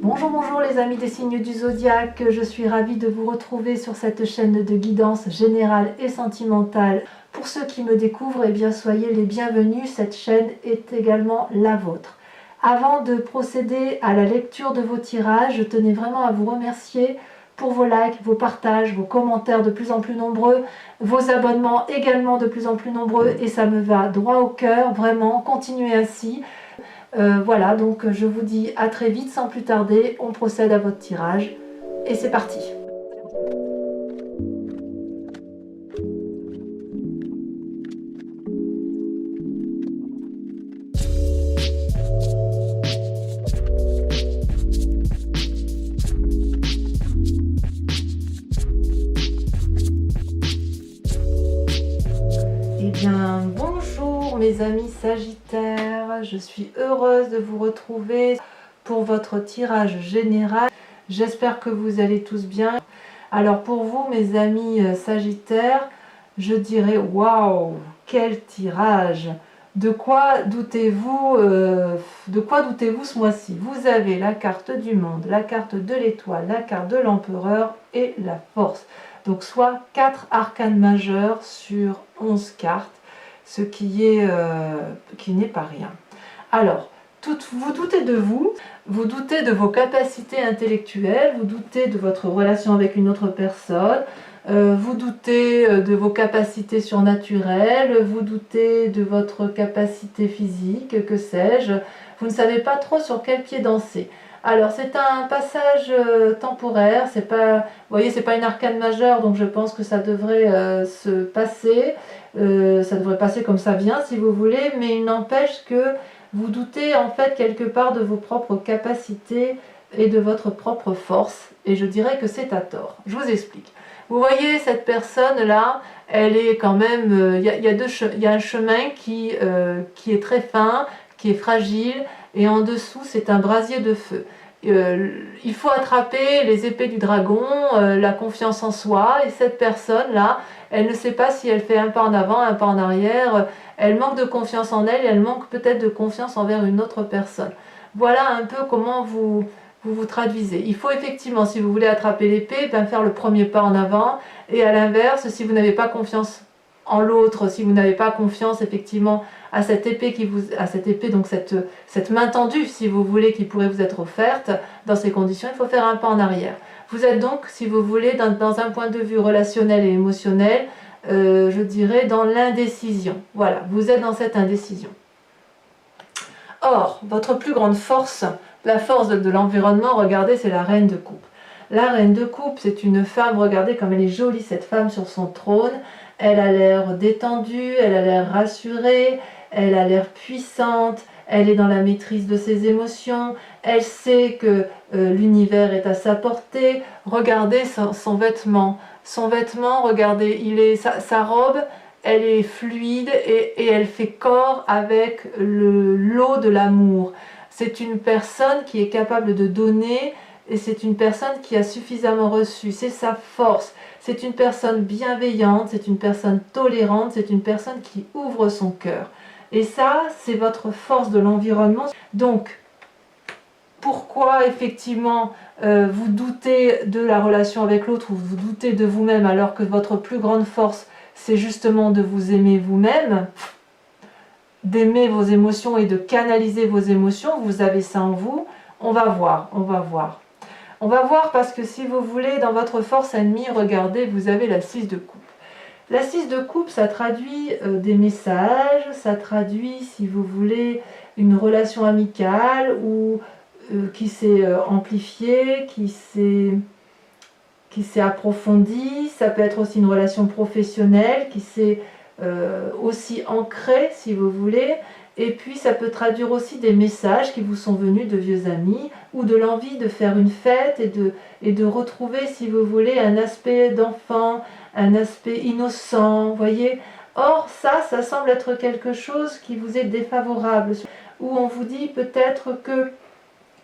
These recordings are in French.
Bonjour, bonjour les amis des signes du zodiaque, je suis ravie de vous retrouver sur cette chaîne de guidance générale et sentimentale. Pour ceux qui me découvrent, eh bien soyez les bienvenus, cette chaîne est également la vôtre. Avant de procéder à la lecture de vos tirages, je tenais vraiment à vous remercier pour vos likes, vos partages, vos commentaires de plus en plus nombreux, vos abonnements également de plus en plus nombreux et ça me va droit au cœur, vraiment, continuez ainsi. Voilà, donc je vous dis à très vite sans plus tarder, on procède à votre tirage et c'est parti. Eh bien, bonjour mes amis Sagittaires, je suis heureuse de vous retrouver pour votre tirage général. J'espère que vous allez tous bien. Alors pour vous mes amis Sagittaires, je dirais waouh, quel tirage! De quoi doutez-vous ce mois-ci? Vous avez la carte du monde, la carte de l'étoile, la carte de l'empereur et la force. Donc soit 4 arcanes majeures sur 11 cartes, ce qui n'est pas rien. Alors, vous doutez de vous doutez de vos capacités intellectuelles, vous doutez de votre relation avec une autre personne, vous doutez de vos capacités surnaturelles, vous doutez de votre capacité physique, que sais-je, vous ne savez pas trop sur quel pied danser. Alors c'est un passage temporaire, c'est pas, vous voyez, c'est pas une arcane majeure, donc je pense que ça devrait se passer, ça devrait passer comme ça vient si vous voulez, mais il n'empêche que vous doutez en fait quelque part de vos propres capacités et de votre propre force, et je dirais que c'est à tort. Je vous explique. Vous voyez cette personne là, elle est quand même, il y a un chemin qui est très fin, qui est fragile, et en dessous c'est un brasier de feu. Il faut attraper les épées du dragon, la confiance en soi, et cette personne là, elle ne sait pas si elle fait un pas en avant, un pas en arrière, elle manque de confiance en elle, et elle manque peut-être de confiance envers une autre personne. Voilà un peu comment vous traduisez. Il faut effectivement, si vous voulez attraper l'épée, faire le premier pas en avant, et à l'inverse, si vous n'avez pas confiance en l'autre, si vous n'avez pas confiance effectivement à cette épée donc cette main tendue, si vous voulez, qui pourrait vous être offerte, dans ces conditions, il faut faire un pas en arrière. Vous êtes donc, si vous voulez, dans un point de vue relationnel et émotionnel, je dirais dans l'indécision. Voilà, vous êtes dans cette indécision. Or, votre plus grande force, la force de l'environnement, regardez, c'est la reine de coupe. La reine de coupe, c'est une femme, regardez comme elle est jolie, cette femme sur son trône. Elle a l'air détendue, elle a l'air rassurée, elle a l'air puissante, elle est dans la maîtrise de ses émotions, elle sait que l'univers est à sa portée. Regardez son vêtement, regardez, sa robe, elle est fluide et elle fait corps avec l'eau de l'amour. C'est une personne qui est capable de donner et c'est une personne qui a suffisamment reçu. C'est sa force. C'est une personne bienveillante, c'est une personne tolérante, c'est une personne qui ouvre son cœur. Et ça, c'est votre force de l'environnement. Donc, pourquoi effectivement vous doutez de la relation avec l'autre ou vous doutez de vous-même alors que votre plus grande force, c'est justement de vous aimer vous-même, d'aimer vos émotions et de canaliser vos émotions. Vous avez ça en vous. On va voir. On va voir parce que si vous voulez, dans votre force ennemie, regardez, vous avez la 6 de coupe. La 6 de coupe, ça traduit des messages, ça traduit, si vous voulez, une relation amicale ou qui s'est amplifiée, qui s'est approfondie. Ça peut être aussi une relation professionnelle qui s'est aussi ancrée, si vous voulez. Et puis ça peut traduire aussi des messages qui vous sont venus de vieux amis ou de l'envie de faire une fête et de retrouver, si vous voulez, un aspect d'enfant, un aspect innocent, vous voyez. Or ça semble être quelque chose qui vous est défavorable, où on vous dit peut-être que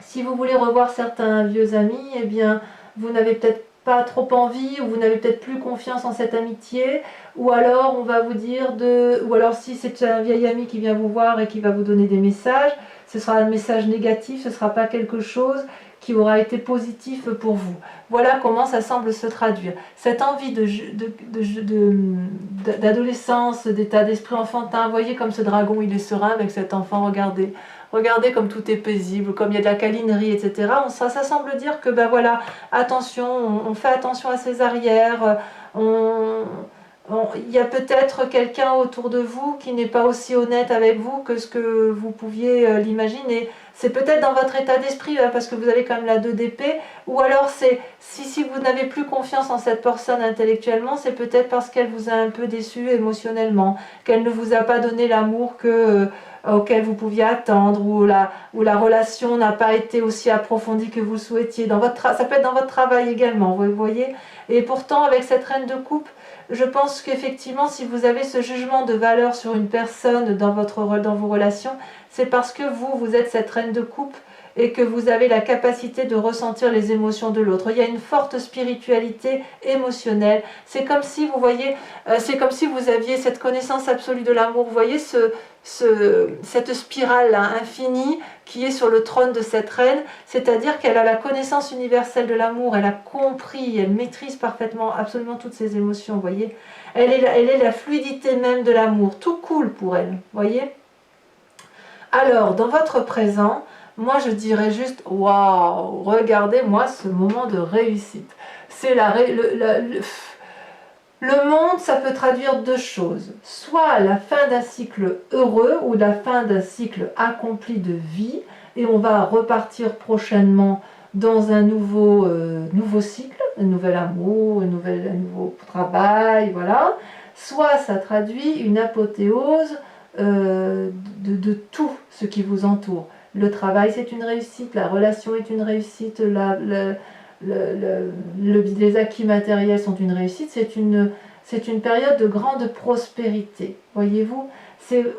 si vous voulez revoir certains vieux amis, eh bien vous n'avez peut-être pas trop envie, ou vous n'avez peut-être plus confiance en cette amitié, ou alors on va vous dire ou alors si c'est un vieil ami qui vient vous voir et qui va vous donner des messages, ce sera un message négatif, ce ne sera pas quelque chose qui aura été positif pour vous. Voilà comment ça semble se traduire. Cette envie d'adolescence, d'état d'esprit enfantin, voyez comme ce dragon il est serein avec cet enfant, regardez. Regardez comme tout est paisible, comme il y a de la câlinerie, etc. Ça semble dire que ben voilà, attention, on fait attention à ses arrières, il y a peut-être quelqu'un autour de vous qui n'est pas aussi honnête avec vous que ce que vous pouviez l'imaginer. C'est peut-être dans votre état d'esprit, parce que vous avez quand même la 2 d'épée, ou alors c'est si vous n'avez plus confiance en cette personne intellectuellement, c'est peut-être parce qu'elle vous a un peu déçu émotionnellement, qu'elle ne vous a pas donné l'amour auquel vous pouviez attendre, ou la relation n'a pas été aussi approfondie que vous le souhaitiez. Ça peut être dans votre travail également, vous voyez. Et pourtant, avec cette reine de coupe, je pense qu'effectivement, si vous avez ce jugement de valeur sur une personne dans vos relations, c'est parce que vous êtes cette reine de coupe et que vous avez la capacité de ressentir les émotions de l'autre. Il y a une forte spiritualité émotionnelle. C'est comme si, vous voyez, c'est comme si vous aviez cette connaissance absolue de l'amour. Vous voyez cette spirale infinie qui est sur le trône de cette reine, c'est-à-dire qu'elle a la connaissance universelle de l'amour, elle a compris, elle maîtrise parfaitement absolument toutes ses émotions, vous voyez. Elle est la fluidité même de l'amour, tout coule pour elle, vous voyez. Alors, dans votre présent, moi je dirais juste, waouh, regardez-moi ce moment de réussite. C'est le monde, ça peut traduire 2 choses. Soit la fin d'un cycle heureux ou la fin d'un cycle accompli de vie, et on va repartir prochainement dans un nouveau cycle, un nouvel amour, un nouveau travail, voilà. Soit ça traduit une apothéose de tout ce qui vous entoure. Le travail, c'est une réussite, la relation est une réussite, les acquis matériels sont une réussite, c'est une période de grande prospérité, voyez-vous,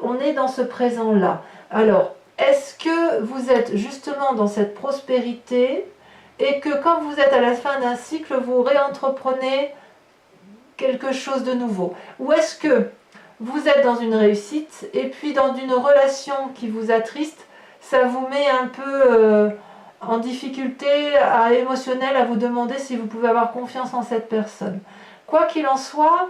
on est dans ce présent-là. Alors, est-ce que vous êtes justement dans cette prospérité et que quand vous êtes à la fin d'un cycle, vous réentreprenez quelque chose de nouveau? Ou est-ce que vous êtes dans une réussite et puis dans une relation qui vous attriste, ça vous met un peu en difficulté émotionnelle à vous demander si vous pouvez avoir confiance en cette personne. Quoi qu'il en soit,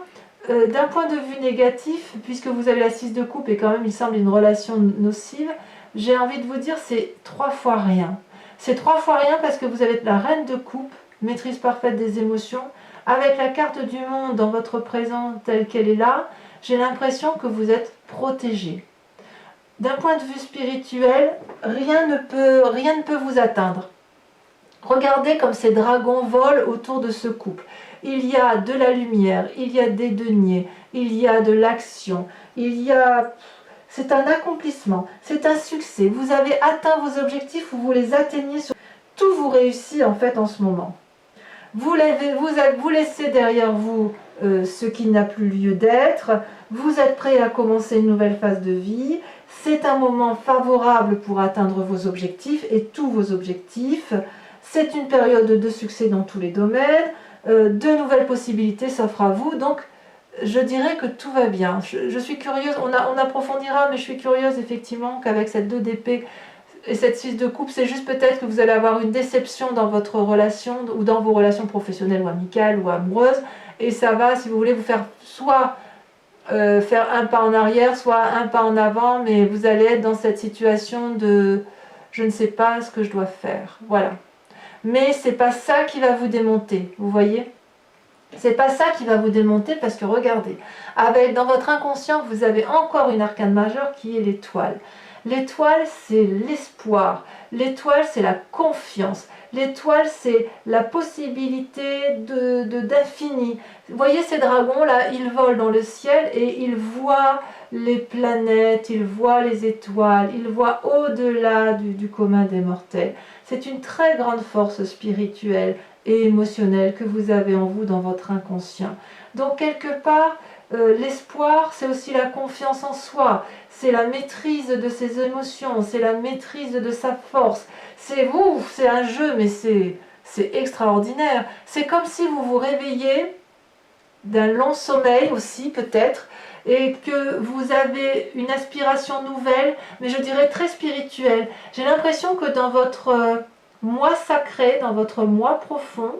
d'un point de vue négatif, puisque vous avez la 6 de coupe et quand même il semble une relation nocive, j'ai envie de vous dire c'est 3 fois rien. C'est 3 fois rien parce que vous avez la reine de coupe, maîtrise parfaite des émotions, avec la carte du monde dans votre présent telle qu'elle est là, j'ai l'impression que vous êtes protégé. D'un point de vue spirituel, rien ne peut vous atteindre. Regardez comme ces dragons volent autour de ce couple. Il y a de la lumière, il y a des deniers, il y a de l'action, c'est un accomplissement, c'est un succès. Vous avez atteint vos objectifs ou vous les atteignez. Tout vous réussit en fait en ce moment. Vous laissez derrière vous ce qui n'a plus lieu d'être. Vous êtes prêt à commencer une nouvelle phase de vie. C'est un moment favorable pour atteindre vos objectifs et tous vos objectifs. C'est une période de succès dans tous les domaines. De nouvelles possibilités s'offrent à vous. Donc, je dirais que tout va bien. Je suis curieuse, on approfondira, mais je suis curieuse effectivement qu'avec cette 2 d'épée et cette 6 de coupe, c'est juste peut-être que vous allez avoir une déception dans votre relation ou dans vos relations professionnelles ou amicales ou amoureuses. Et ça va, si vous voulez, vous faire soit faire un pas en arrière, soit un pas en avant, mais vous allez être dans cette situation de je ne sais pas ce que je dois faire. Voilà. Mais c'est pas ça qui va vous démonter, vous voyez? C'est pas ça qui va vous démonter parce que regardez, dans votre inconscient, vous avez encore une arcane majeure qui est l'étoile. L'étoile, c'est l'espoir. L'étoile, c'est la confiance. L'étoile, c'est la possibilité d'infini. Vous voyez ces dragons-là, ils volent dans le ciel et ils voient les planètes, ils voient les étoiles, ils voient au-delà du commun des mortels. C'est une très grande force spirituelle et émotionnelle que vous avez en vous dans votre inconscient. Donc quelque part, l'espoir, c'est aussi la confiance en soi, c'est la maîtrise de ses émotions, c'est la maîtrise de sa force. C'est un jeu, mais c'est extraordinaire. C'est comme si vous vous réveillez d'un long sommeil aussi peut-être, et que vous avez une aspiration nouvelle, mais je dirais très spirituelle. J'ai l'impression que dans votre moi sacré, dans votre moi profond,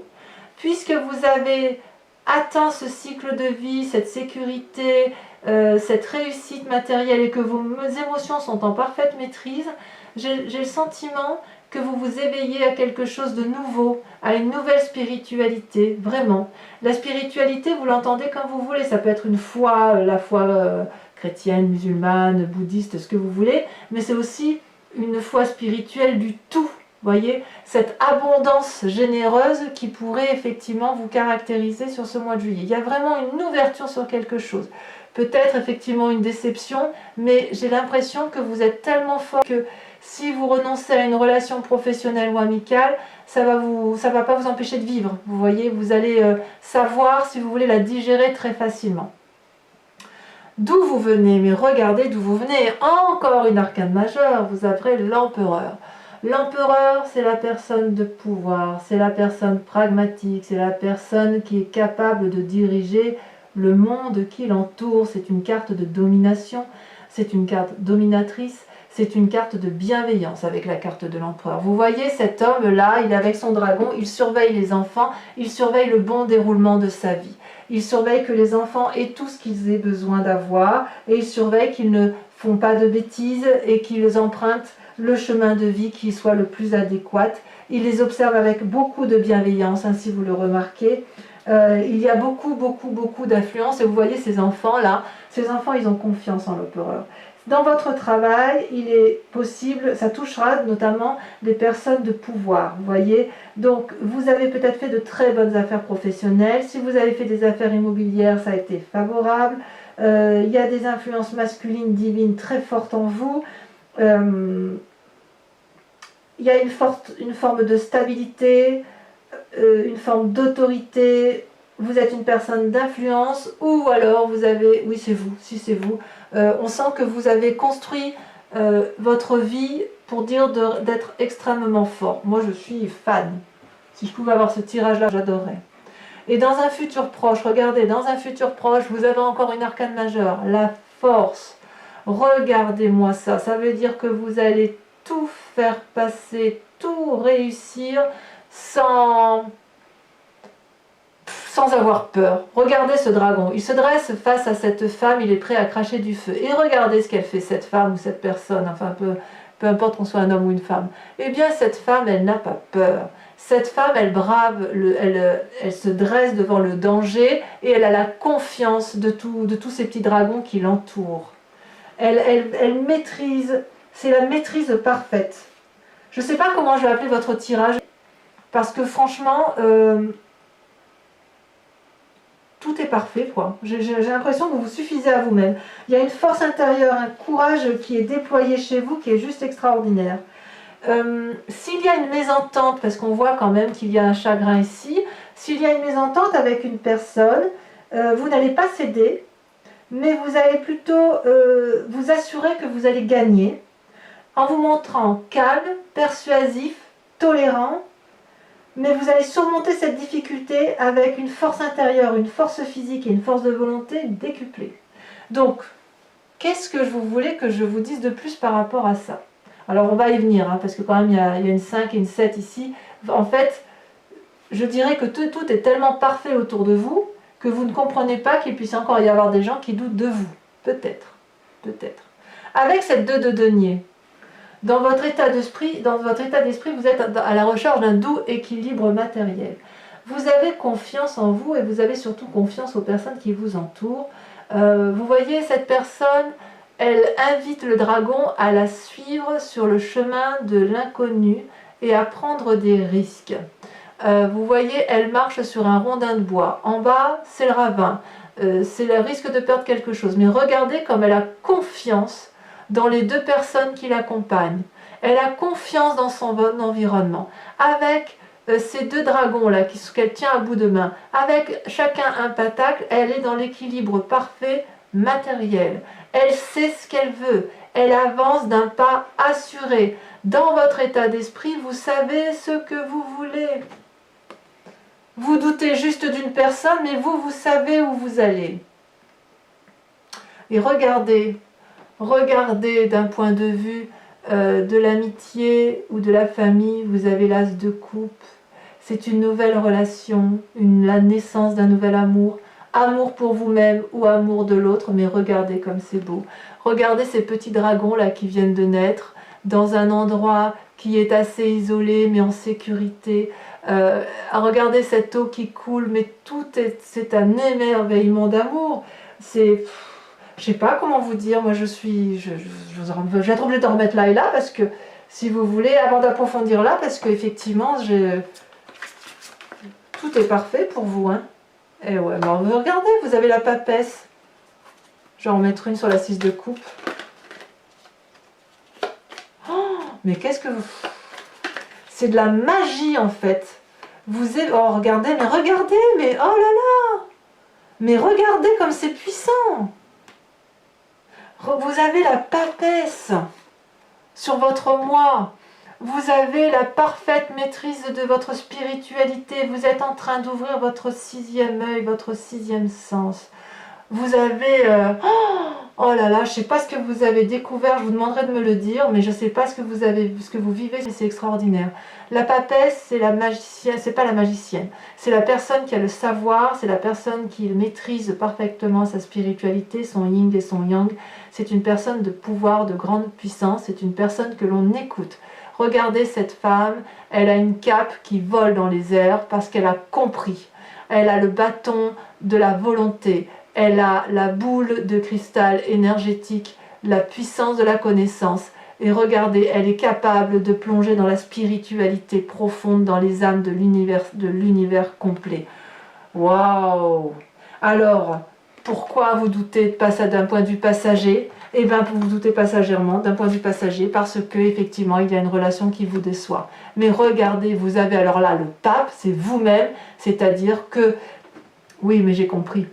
puisque vous avez atteint ce cycle de vie, cette sécurité, cette réussite matérielle et que vos émotions sont en parfaite maîtrise, j'ai le sentiment que vous vous éveillez à quelque chose de nouveau, à une nouvelle spiritualité, vraiment. La spiritualité, vous l'entendez comme vous voulez, ça peut être une foi, la foi chrétienne, musulmane, bouddhiste, ce que vous voulez, mais c'est aussi une foi spirituelle du tout. Voyez, cette abondance généreuse qui pourrait effectivement vous caractériser sur ce mois de juillet. Il y a vraiment une ouverture sur quelque chose. Peut-être effectivement une déception, mais j'ai l'impression que vous êtes tellement fort que si vous renoncez à une relation professionnelle ou amicale, ça va pas vous empêcher de vivre. Vous voyez, vous allez savoir, si vous voulez, la digérer très facilement. D'où vous venez, mais regardez d'où vous venez. Encore une arcane majeure, vous avez l'empereur. L'empereur, c'est la personne de pouvoir, c'est la personne pragmatique, c'est la personne qui est capable de diriger le monde qui l'entoure. C'est une carte de domination, c'est une carte dominatrice, c'est une carte de bienveillance avec la carte de l'empereur. Vous voyez cet homme-là, il est avec son dragon, il surveille les enfants, il surveille le bon déroulement de sa vie. Il surveille que les enfants aient tout ce qu'ils aient besoin d'avoir et il surveille qu'ils ne font pas de bêtises et qu'ils empruntent le chemin de vie qui soit le plus adéquat. Il les observe avec beaucoup de bienveillance, hein, si vous le remarquez. Il y a beaucoup d'influence et vous voyez ces enfants-là, ces enfants ils ont confiance en l'empereur. Dans votre travail, il est possible, ça touchera notamment des personnes de pouvoir, vous voyez. Donc, vous avez peut-être fait de très bonnes affaires professionnelles. Si vous avez fait des affaires immobilières, ça a été favorable. Il y a des influences masculines divines très fortes en vous. Il y a une forme de stabilité, une forme d'autorité. Vous êtes une personne d'influence ou alors vous avez, oui c'est vous, si c'est vous, on sent que vous avez construit votre vie pour dire d'être extrêmement fort. Moi je suis fan. Si je pouvais avoir ce tirage là, j'adorerais. Et dans un futur proche, regardez, dans un futur proche, vous avez encore une arcane majeure, la force. Regardez-moi ça, ça veut dire que vous allez tout faire passer, tout réussir sans avoir peur. Regardez ce dragon, il se dresse face à cette femme, il est prêt à cracher du feu. Et regardez ce qu'elle fait, cette femme ou cette personne, enfin peu importe qu'on soit un homme ou une femme. Eh bien cette femme, elle n'a pas peur. Cette femme, elle brave, elle se dresse devant le danger et elle a la confiance de tous ces petits dragons qui l'entourent. Elle maîtrise, c'est la maîtrise parfaite. Je ne sais pas comment je vais appeler votre tirage, parce que franchement, tout est parfait, quoi. J'ai l'impression que vous vous suffisez à vous-même. Il y a une force intérieure, un courage qui est déployé chez vous, qui est juste extraordinaire. S'il y a une mésentente, parce qu'on voit quand même qu'il y a un chagrin ici, s'il y a une mésentente avec une personne, vous n'allez pas céder, mais vous allez plutôt vous assurer que vous allez gagner en vous montrant calme, persuasif, tolérant, mais vous allez surmonter cette difficulté avec une force intérieure, une force physique et une force de volonté décuplée. Donc, qu'est-ce que vous voulez que je vous dise de plus par rapport à ça? Alors on va y venir, hein, parce que quand même il y a une 5 et une 7 ici. En fait, je dirais que tout est tellement parfait autour de vous que vous ne comprenez pas qu'il puisse encore y avoir des gens qui doutent de vous. Peut-être, peut-être. Avec cette 2 de denier, dans votre état d'esprit, vous êtes à la recherche d'un doux équilibre matériel. Vous avez confiance en vous et vous avez surtout confiance aux personnes qui vous entourent. Vous voyez, cette personne, elle invite le dragon à la suivre sur le chemin de l'inconnu et à prendre des risques. Vous voyez, elle marche sur un rondin de bois. En bas, c'est le ravin. C'est le risque de perdre quelque chose. Mais regardez comme elle a confiance dans les 2 personnes qui l'accompagnent. Elle a confiance dans son environnement. Avec ces 2 dragons-là qu'elle tient à bout de main, avec chacun un pentacle, elle est dans l'équilibre parfait matériel. Elle sait ce qu'elle veut. Elle avance d'un pas assuré. Dans votre état d'esprit, vous savez ce que vous voulez. Vous doutez juste d'une personne, mais vous savez où vous allez. Et regardez d'un point de vue de l'amitié ou de la famille, vous avez l'as de coupe. C'est une nouvelle relation, la naissance d'un nouvel amour. Amour pour vous-même ou amour de l'autre, mais regardez comme c'est beau. Regardez ces petits dragons là qui viennent de naître dans un endroit qui est assez isolé mais en sécurité. Regardez cette eau qui coule, mais c'est un émerveillement d'amour. C'est, je sais pas comment vous dire, moi je vais être obligée de remettre là et là parce que si vous voulez, avant d'approfondir là, parce qu'effectivement, tout est parfait pour vous, hein. Et ouais, mais regardez, vous avez la papesse. Je vais en mettre une sur la 6 de coupe. Oh, mais qu'est-ce que vous... C'est de la magie en fait. Oh, regardez, mais oh là là. Mais regardez comme c'est puissant. Vous avez la papesse sur votre moi. Vous avez la parfaite maîtrise de votre spiritualité. Vous êtes en train d'ouvrir votre 6e œil, votre 6e sens. Vous avez... oh là là, je ne sais pas ce que vous avez découvert, je vous demanderai de me le dire, mais je ne sais pas ce que vous vivez, c'est extraordinaire. La papesse, c'est la magicienne, c'est pas la magicienne, c'est la personne qui a le savoir, c'est la personne qui maîtrise parfaitement sa spiritualité, son yin et son yang. C'est une personne de pouvoir, de grande puissance, c'est une personne que l'on écoute. Regardez cette femme, elle a une cape qui vole dans les airs parce qu'elle a compris. Elle a le bâton de la volonté. Elle a la boule de cristal énergétique, la puissance de la connaissance. Et regardez, elle est capable de plonger dans la spiritualité profonde, dans les âmes de l'univers complet. Waouh! Alors, pourquoi vous doutez d'un point de vue passager? Eh bien, vous doutez passagèrement d'un point de vue passager parce que effectivement, il y a une relation qui vous déçoit. Mais regardez, vous avez alors là le pape, c'est vous-même, c'est-à-dire que... Oui, mais j'ai compris.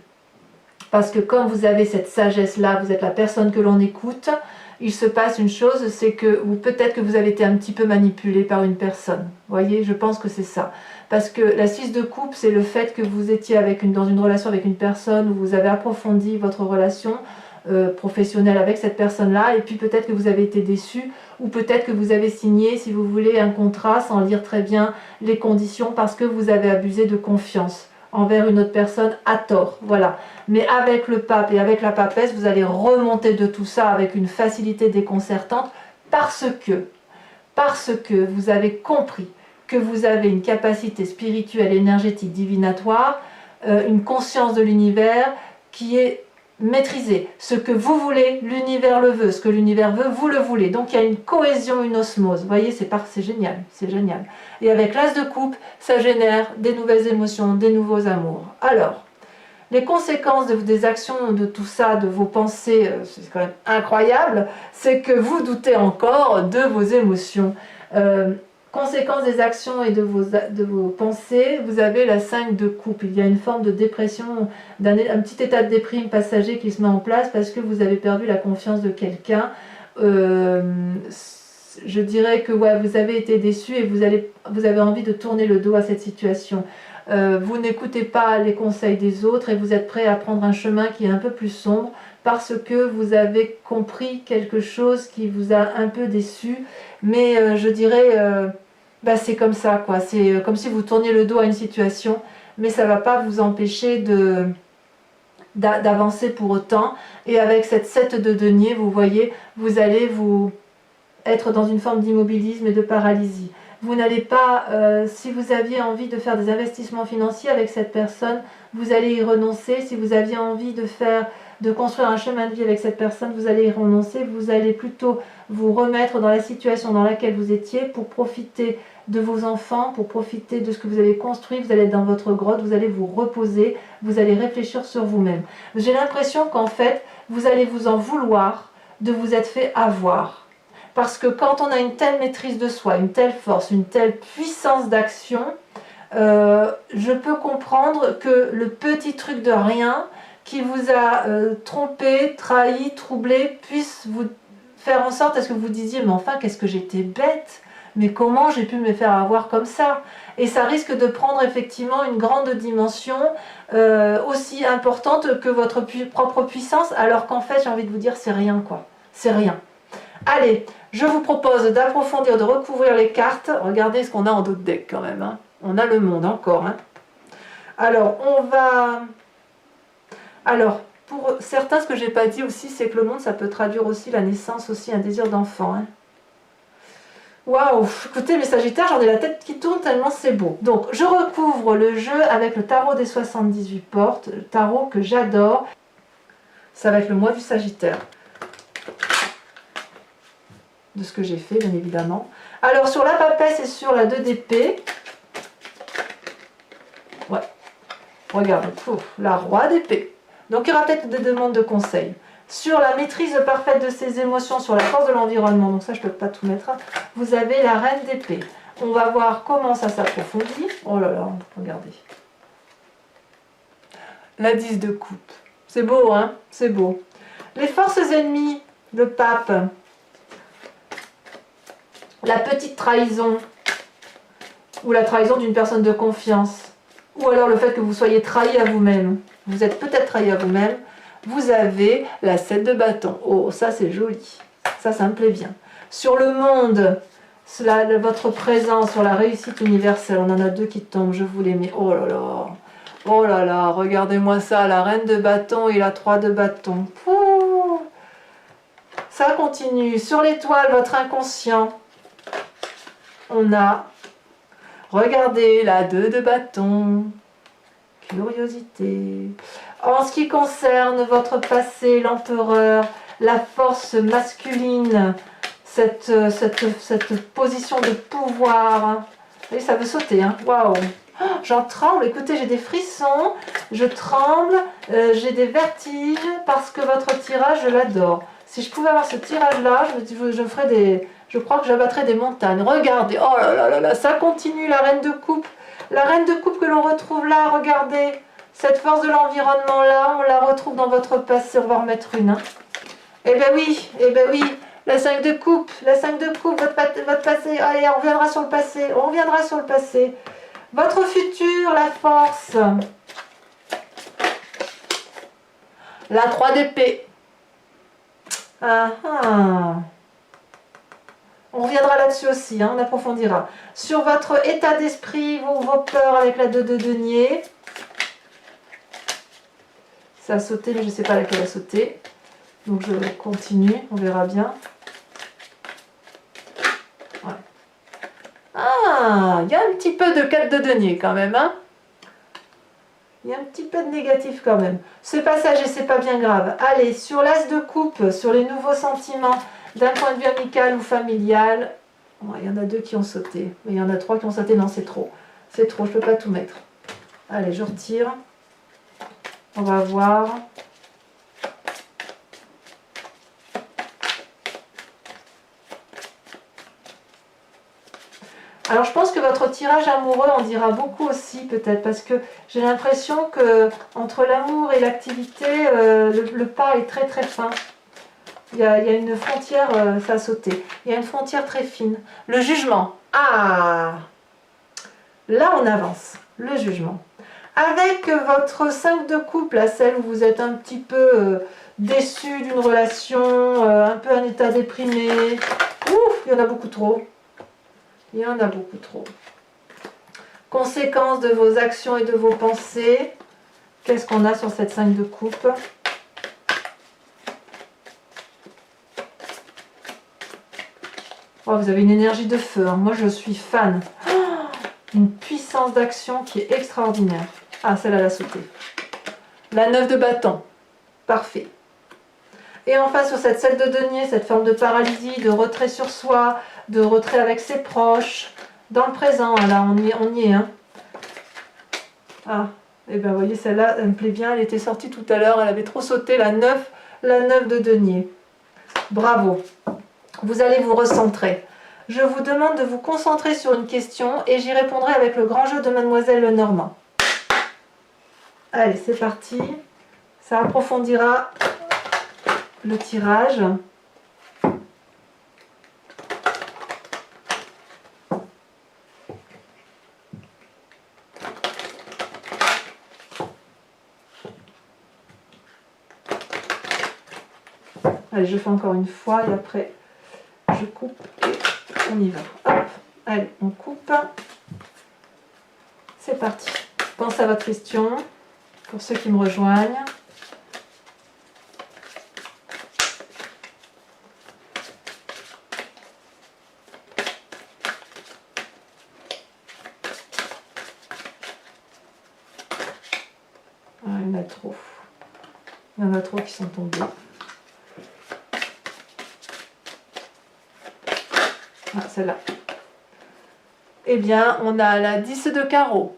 Parce que quand vous avez cette sagesse-là, vous êtes la personne que l'on écoute, il se passe une chose, c'est que peut-être que vous avez été un petit peu manipulé par une personne. Vous voyez, je pense que c'est ça. Parce que la 6 de coupe, c'est le fait que vous étiez dans une relation avec une personne, où vous avez approfondi votre relation professionnelle avec cette personne-là, et puis peut-être que vous avez été déçu, ou peut-être que vous avez signé, si vous voulez, un contrat sans lire très bien les conditions, parce que vous avez abusé de confiance envers une autre personne à tort, voilà. Mais avec le pape et avec la papesse, vous allez remonter de tout ça avec une facilité déconcertante parce que vous avez compris que vous avez une capacité spirituelle, énergétique, divinatoire, une conscience de l'univers qui est maîtrisée. Ce que vous voulez, l'univers le veut. Ce que l'univers veut, vous le voulez. Donc il y a une cohésion, une osmose. Vous voyez, c'est génial, c'est génial. Et avec l'as de coupe, ça génère des nouvelles émotions, des nouveaux amours. Alors, les conséquences des actions, de tout ça, de vos pensées, c'est quand même incroyable, c'est que vous doutez encore de vos émotions. Conséquences des actions et de vos pensées, vous avez la 5 de coupe. Il y a une forme de dépression, un petit état de déprime passager qui se met en place parce que vous avez perdu la confiance de quelqu'un. Je dirais que ouais, vous avez été déçu et vous avez envie de tourner le dos à cette situation. Vous n'écoutez pas les conseils des autres et vous êtes prêt à prendre un chemin qui est un peu plus sombre parce que vous avez compris quelque chose qui vous a un peu déçu. Mais je dirais, c'est comme ça, quoi. C'est comme si vous tourniez le dos à une situation, mais ça ne va pas vous empêcher d'avancer pour autant. Et avec cette 7 de denier, vous voyez, vous allez être dans une forme d'immobilisme et de paralysie. Vous n'allez pas, si vous aviez envie de faire des investissements financiers avec cette personne, vous allez y renoncer. Si vous aviez envie de construire un chemin de vie avec cette personne, vous allez y renoncer. Vous allez plutôt vous remettre dans la situation dans laquelle vous étiez pour profiter de vos enfants, pour profiter de ce que vous avez construit. Vous allez être dans votre grotte, vous allez vous reposer, vous allez réfléchir sur vous-même. J'ai l'impression qu'en fait, vous allez vous en vouloir de vous être fait avoir. Parce que quand on a une telle maîtrise de soi, une telle force, une telle puissance d'action, je peux comprendre que le petit truc de rien qui vous a trompé, trahi, troublé, puisse vous faire en sorte à ce que vous disiez « mais enfin, qu'est-ce que j'étais bête, mais comment j'ai pu me faire avoir comme ça ?» Et ça risque de prendre effectivement une grande dimension aussi importante que votre propre puissance, alors qu'en fait, j'ai envie de vous dire, c'est rien, quoi. C'est rien. Allez, Je vous propose d'approfondir, de recouvrir les cartes. Regardez ce qu'on a en dos de deck quand même. Hein. On a le monde encore. Hein. Alors, on va... Alors, pour certains, ce que je n'ai pas dit aussi, c'est que le monde, ça peut traduire aussi la naissance, aussi un désir d'enfant. Hein. Waouh! Écoutez, mes Sagittaires, j'en ai la tête qui tourne tellement c'est beau. Donc, je recouvre le jeu avec le tarot des 78 portes, le tarot que j'adore. Ça va être le mois du Sagittaire. De ce que j'ai fait, bien évidemment. Alors, sur la papesse et sur la 2 d'épée, ouais, regarde, la roi d'épée. Donc, il y aura peut-être des demandes de conseils. Sur la maîtrise parfaite de ses émotions, sur la force de l'environnement, donc ça, je ne peux pas tout mettre, vous avez la reine d'épée. On va voir comment ça s'approfondit. Oh là là, regardez. La 10 de coupe. C'est beau, hein? C'est beau. Les forces ennemies, le pape. La petite trahison. Ou la trahison d'une personne de confiance. Ou alors le fait que vous soyez trahi à vous-même. Vous êtes peut-être trahi à vous-même. Vous avez la 7 de bâton. Oh, ça c'est joli. Ça me plaît bien. Sur le monde, votre présence, sur la réussite universelle, on en a 2 qui tombent, je vous les mets. Oh là là. Oh là là, regardez-moi ça, la reine de bâton et la 3 de bâton. Pouh. Ça continue. Sur l'étoile, votre inconscient, on a, regardez, la 2 de bâton. Curiosité. En ce qui concerne votre passé, l'empereur, la force masculine, cette position de pouvoir. Et ça veut sauter, hein. Waouh! J'en tremble, écoutez, j'ai des frissons, je tremble, j'ai des vertiges parce que votre tirage, je l'adore. Si je pouvais avoir ce tirage-là, je crois que j'abattrais des montagnes. Regardez, oh là là là là, ça continue, la reine de coupe. La reine de coupe que l'on retrouve là, regardez. Cette force de l'environnement là, on la retrouve dans votre passé. On va en remettre une. Hein. Eh ben oui, la 5 de coupe, votre passé. Allez, on reviendra sur le passé, Votre futur, la force. La 3 d'épée. Ah ah. On reviendra là-dessus aussi, hein, on approfondira. Sur votre état d'esprit, vos peurs avec la 2 de denier. Ça a sauté, mais je ne sais pas laquelle a sauté. Donc je continue, on verra bien. Ouais. Ah, il y a un petit peu de 4 de denier quand même. Hein. Il y a un petit peu de négatif quand même. C'est passager, c'est pas bien grave. Allez, sur l'as de coupe, sur les nouveaux sentiments d'un point de vue amical ou familial. Ouais, il y en a 2 qui ont sauté. Mais il y en a 3 qui ont sauté. Non, c'est trop. C'est trop, je ne peux pas tout mettre. Allez, je retire. On va voir. Alors je pense que votre tirage amoureux en dira beaucoup aussi peut-être parce que j'ai l'impression que entre l'amour et l'activité, le pas est très très fin. Il y a une frontière, ça a sauté. Il y a une frontière très fine. Le jugement. Ah! Là on avance. Le jugement. Avec votre 5 de coupe, là, celle où vous êtes un petit peu déçu d'une relation, un peu un état déprimé. Ouf, il y en a beaucoup trop. Il y en a beaucoup trop. Conséquences de vos actions et de vos pensées. Qu'est-ce qu'on a sur cette 5 de coupe? Oh, vous avez une énergie de feu. Hein. Moi, je suis fan. Oh, une puissance d'action qui est extraordinaire. Ah, celle-là, elle a sauté. La 9 de bâton. Parfait. Et enfin, sur cette 7 de denier, cette forme de paralysie, de retrait sur soi, de retrait avec ses proches, dans le présent, là, on y est. Hein. Ah, et bien, vous voyez, celle-là, elle me plaît bien. Elle était sortie tout à l'heure, elle avait trop sauté, la 9 de denier. Bravo. Vous allez vous recentrer. Je vous demande de vous concentrer sur une question et j'y répondrai avec le grand jeu de Mademoiselle Lenormand. Allez, c'est parti. Ça approfondira le tirage. Allez, je fais encore une fois et après je coupe et on y va. Hop, allez, on coupe. C'est parti. Pensez à votre question, pour ceux qui me rejoignent. Ah, il y en a trop. Il y en a trop qui sont tombés. Ah, celle-là. Eh bien, on a la 10 de carreau.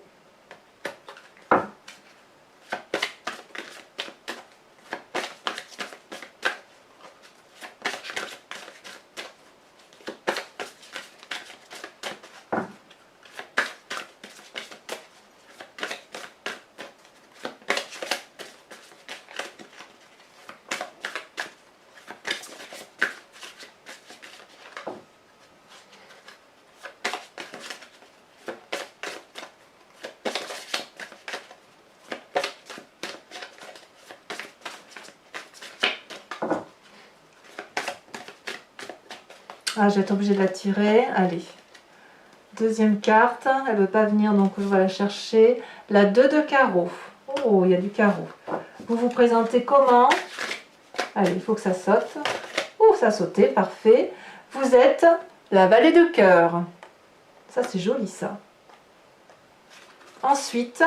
Ah, je vais être obligée de la tirer. Allez. Deuxième carte. Elle ne veut pas venir, donc je vais la chercher. La 2 de carreau. Oh, il y a du carreau. Vous vous présentez comment? Allez, il faut que ça saute. Oh, ça a sauté. Parfait. Vous êtes la vallée de cœur. Ça, c'est joli, ça. Ensuite,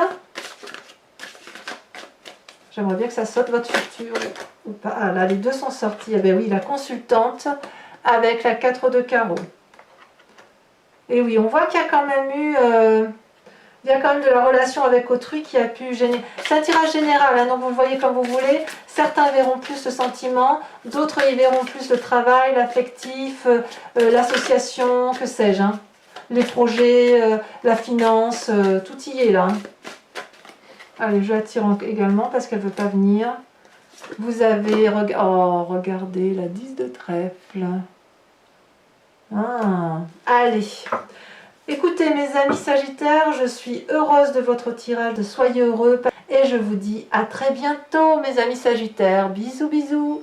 j'aimerais bien que ça saute votre futur. Ou pas. Ah, là, les deux sont sortis. Eh bien oui, la consultante avec la 4 de carreau. Et oui, on voit qu'il y a quand même eu... il y a quand même de la relation avec autrui qui a pu gêner. C'est un tirage général, hein, donc vous le voyez comme vous voulez. Certains verront plus le sentiment, d'autres y verront plus le travail, l'affectif, l'association, que sais-je. Hein. Les projets, la finance, tout y est là. Hein. Allez, je la tire également parce qu'elle ne veut pas venir. Vous avez... Oh, regardez, la 10 de trèfle. Ah, allez. Écoutez mes amis Sagittaires, je suis heureuse de votre tirage, soyez heureux et je vous dis à très bientôt mes amis Sagittaires. Bisous bisous.